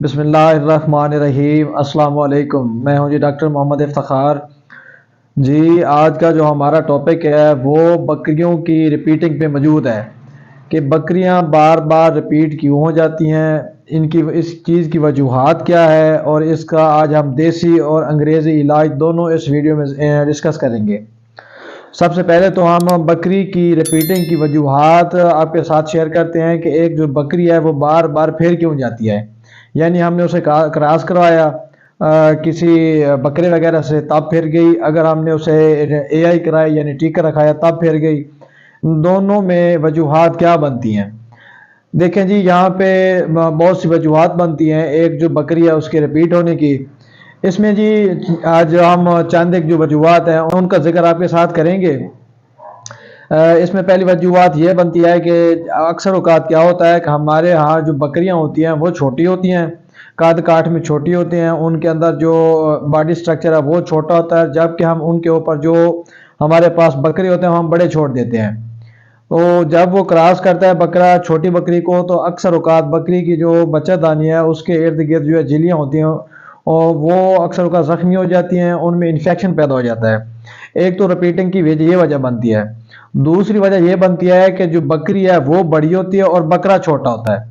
بسم اللہ الرحمن الرحیم۔ السلام علیکم، میں ہوں جی ڈاکٹر محمد افتخار جی۔ آج کا جو ہمارا ٹاپک ہے وہ بکریوں کی ریپیٹنگ پہ موجود ہے کہ بکریاں بار بار ریپیٹ کیوں ہو جاتی ہیں، ان کی اس چیز کی وجوہات کیا ہے، اور اس کا آج ہم دیسی اور انگریزی علاج دونوں اس ویڈیو میں ڈسکس کریں گے۔ سب سے پہلے تو ہم بکری کی ریپیٹنگ کی وجوہات آپ کے ساتھ شیئر کرتے ہیں کہ ایک جو بکری ہے وہ بار بار پھر کیوں جاتی ہے۔ یعنی ہم نے اسے کراس کروایا کسی بکرے وغیرہ سے تب پھر گئی، اگر ہم نے اسے اے آئی کرائی یعنی ٹیکا رکھایا تب پھر گئی۔ دونوں میں وجوہات کیا بنتی ہیں؟ دیکھیں جی، یہاں پہ بہت سی وجوہات بنتی ہیں ایک جو بکری ہے اس کے ریپیٹ ہونے کی۔ اس میں جی آج ہم چند ایک جو وجوہات ہیں ان کا ذکر آپ کے ساتھ کریں گے۔ اس میں پہلی وجوہات یہ بنتی ہے کہ اکثر اوقات کیا ہوتا ہے کہ ہمارے ہاں جو بکریاں ہوتی ہیں وہ چھوٹی ہوتی ہیں، قد کاٹ میں چھوٹی ہوتی ہیں، ان کے اندر جو باڈی سٹرکچر ہے وہ چھوٹا ہوتا ہے، جبکہ ہم ان کے اوپر جو ہمارے پاس بکری ہوتے ہیں ہم بڑے چھوڑ دیتے ہیں۔ تو جب وہ کراس کرتا ہے بکرا چھوٹی بکری کو، تو اکثر اوقات بکری کی جو بچہ دانی ہے اس کے ارد گرد جو ہے جھلیاں ہوتی ہیں اور وہ اکثر اوقات زخمی ہو جاتی ہیں، ان میں انفیکشن پیدا ہو جاتا ہے۔ ایک تو ریپیٹنگ کی یہ وجہ بنتی ہے۔ دوسری وجہ یہ بنتی ہے کہ جو بکری ہے وہ بڑی ہوتی ہے اور بکرا چھوٹا ہوتا ہے،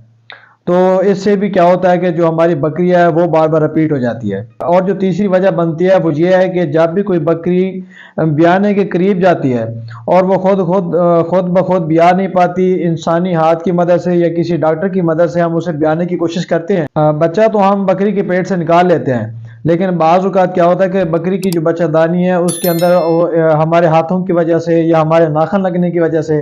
تو اس سے بھی کیا ہوتا ہے کہ جو ہماری بکری ہے وہ بار بار ریپیٹ ہو جاتی ہے۔ اور جو تیسری وجہ بنتی ہے وہ یہ ہے کہ جب بھی کوئی بکری بیانے کے قریب جاتی ہے اور وہ خود بخود بیان نہیں پاتی، انسانی ہاتھ کی مدد سے یا کسی ڈاکٹر کی مدد سے ہم اسے بیانے کی کوشش کرتے ہیں، بچہ تو ہم بکری کے پیٹ سے نکال لیتے ہیں، لیکن بعض اوقات کیا ہوتا ہے کہ بکری کی جو بچہ دانی ہے اس کے اندر ہمارے ہاتھوں کی وجہ سے یا ہمارے ناخن لگنے کی وجہ سے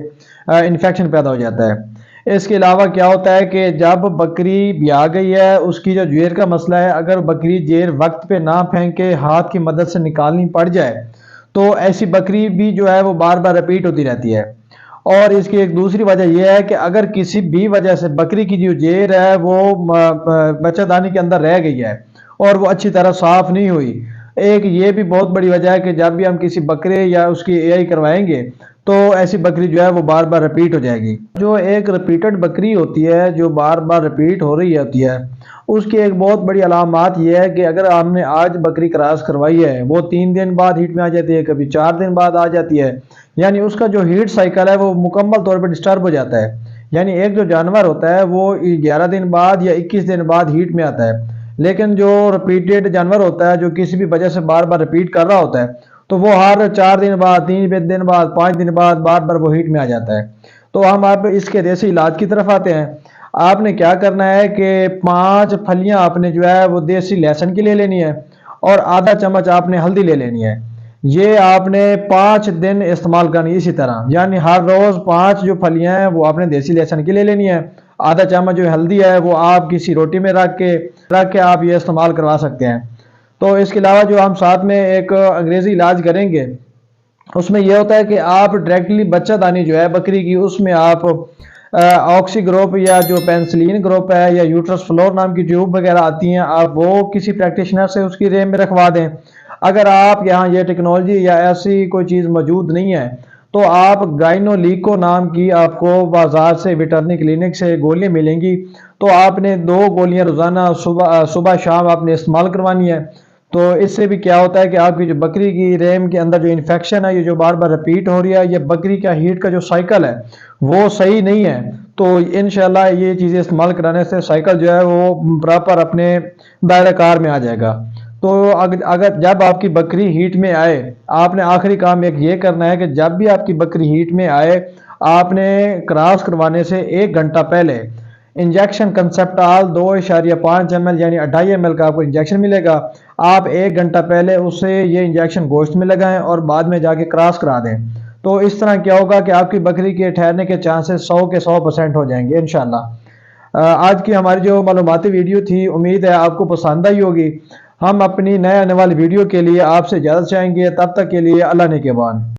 انفیکشن پیدا ہو جاتا ہے۔ اس کے علاوہ کیا ہوتا ہے کہ جب بکری بیا گئی ہے اس کی جو جیر کا مسئلہ ہے، اگر بکری جیر وقت پہ نہ پھینک کے ہاتھ کی مدد سے نکالنی پڑ جائے تو ایسی بکری بھی جو ہے وہ بار بار ریپیٹ ہوتی رہتی ہے۔ اور اس کی ایک دوسری وجہ یہ ہے کہ اگر کسی بھی وجہ سے بکری کی جو جیر ہے وہ بچہ دانی کے اندر رہ گئی ہے اور وہ اچھی طرح صاف نہیں ہوئی، ایک یہ بھی بہت بڑی وجہ ہے کہ جب بھی ہم کسی بکرے یا اس کی اے آئی کروائیں گے تو ایسی بکری جو ہے وہ بار بار ریپیٹ ہو جائے گی۔ جو ایک ریپیٹڈ بکری ہوتی ہے جو بار بار ریپیٹ ہو رہی ہوتی ہے، اس کی ایک بہت بڑی علامات یہ ہے کہ اگر ہم نے آج بکری کراس کروائی ہے وہ 3 دن بعد ہیٹ میں آ جاتی ہے، کبھی 4 دن بعد آ جاتی ہے، یعنی اس کا جو ہیٹ سائیکل ہے وہ مکمل طور پہ ڈسٹرب ہو جاتا ہے۔ یعنی ایک جو جانور ہوتا ہے وہ 11 دن بعد یا 21 دن بعد ہیٹ میں آتا ہے، لیکن جو ریپیٹڈ جانور ہوتا ہے جو کسی بھی وجہ سے بار بار ریپیٹ کر رہا ہوتا ہے تو وہ ہر 4 دن بعد، 3 دن بعد، 5 دن بعد بار بار وہ ہیٹ میں آ جاتا ہے۔ تو ہم آپ اس کے دیسی علاج کی طرف آتے ہیں۔ آپ نے کیا کرنا ہے کہ 5 پھلیاں آپ نے جو ہے وہ دیسی لہسن کی لے لینی ہے اور آدھا چمچ آپ نے ہلدی لے لینی ہے۔ یہ آپ نے 5 دن استعمال کرنی ہے اسی طرح، یعنی ہر روز 5 جو پھلیاں ہیں وہ آپ نے دیسی لہسن کی لے لینی ہے، آدھا چمچ جو ہلدی ہے وہ آپ کسی روٹی میں رکھ کے آپ یہ استعمال کروا سکتے ہیں۔ تو اس کے علاوہ جو ہم ساتھ میں ایک انگریزی علاج کریں گے اس میں یہ ہوتا ہے کہ آپ ڈائریکٹلی بچہ دانی جو ہے بکری کی اس میں آپ آکسی گروپ یا جو پینسلین گروپ ہے یا یوٹرس فلور نام کی ٹیوب وغیرہ آتی ہیں، آپ وہ کسی پریکٹیشنر سے اس کی ریم میں رکھوا دیں۔ اگر آپ یہاں یہ ٹیکنالوجی یا ایسی کوئی چیز موجود نہیں ہے تو آپ گائنو لیکو نام کی آپ کو بازار سے ویٹرنری کلینک سے گولیاں ملیں گی، تو آپ نے 2 گولیاں روزانہ صبح شام آپ نے استعمال کروانی ہے۔ تو اس سے بھی کیا ہوتا ہے کہ آپ کی جو بکری کی ریم کے اندر جو انفیکشن ہے یہ جو بار بار ریپیٹ ہو رہی ہے، یہ بکری کا ہیٹ کا جو سائیکل ہے وہ صحیح نہیں ہے، تو انشاءاللہ یہ چیزیں استعمال کرانے سے سائیکل جو ہے وہ پراپر اپنے دائرہ کار میں آ جائے گا۔ تو اگر جب آپ کی بکری ہیٹ میں آئے، آپ نے آخری کام ایک یہ کرنا ہے کہ جب بھی آپ کی بکری ہیٹ میں آئے آپ نے کراس کروانے سے 1 گھنٹہ پہلے انجیکشن کنسپٹال 2.5 ml یعنی 2.5 ml کا آپ کو انجیکشن ملے گا، آپ 1 گھنٹہ پہلے اسے یہ انجیکشن گوشت میں لگائیں اور بعد میں جا کے کراس کرا دیں۔ تو اس طرح کیا ہوگا کہ آپ کی بکری کے ٹھہرنے کے چانسز 100% ہو جائیں گے انشاءاللہ۔ آج کی ہماری جو معلوماتی ویڈیو تھی امید ہے آپ کو پسند آئی ہوگی۔ ہم اپنی نئے آنے والی ویڈیو کے لیے آپ سے اجازت چاہیں گے، تب تک کے لیے اللہ نگہبان۔